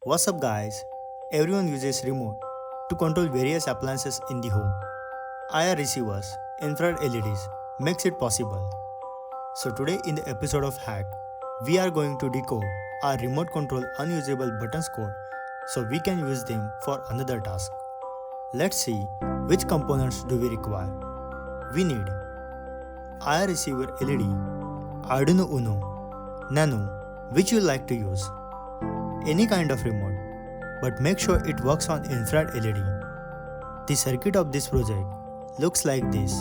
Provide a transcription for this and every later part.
What's up guys? Everyone uses remote to control various appliances in the home. IR receivers, infrared LEDs makes it possible. So today in the episode of Hack, we are going to decode our remote control unusable buttons code so we can use them for another task. Let's see which components do we require. We need IR receiver LED, Arduino Uno, Nano, which you like to use, any kind of remote, but make sure it works on infrared LED. The circuit of this project looks like this.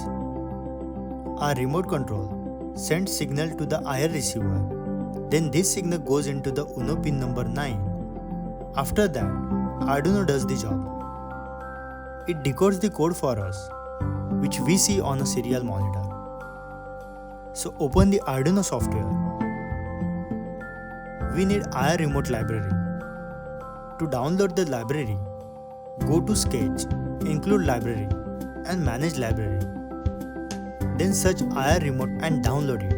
Our remote control sends signal to the IR receiver, then this signal goes into the Uno pin number 9. After that, Arduino does the job. It decodes the code for us, which we see on a serial monitor. So open the Arduino software. We need IR remote library. To download the library, go to Sketch, include library and manage library. Then search IR remote and download it.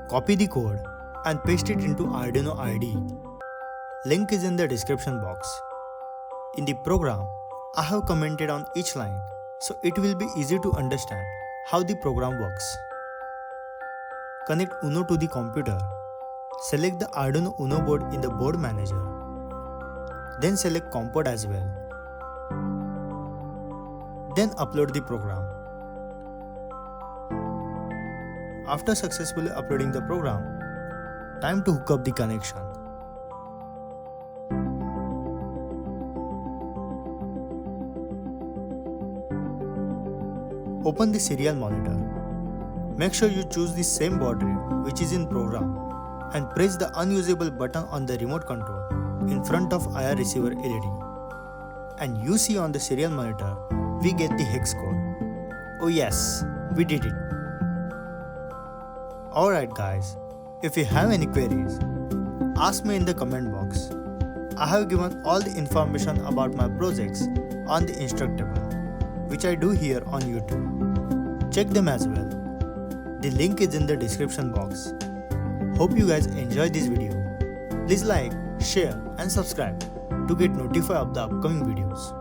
Copy the code and paste it into Arduino IDE. Link is in the description box. In the program, I have commented on each line, so it will be easy to understand how the program works. Connect Uno to the computer. Select the Arduino Uno board in the board manager. Then select Comport as well. Then upload the program. After successfully uploading the program, time to hook up the connection. Open the serial monitor. Make sure you choose the same baud rate which is in program and press the unusable button on the remote control in front of IR receiver LED. And you see on the serial monitor, we get the hex code. Oh yes, we did it. Alright guys, if you have any queries, ask me in the comment box. I have given all the information about my projects on the Instructable, which I do here on YouTube. Check them as well. The link is in the description box. Hope you guys enjoyed this video. Please like, share and subscribe to get notified of the upcoming videos.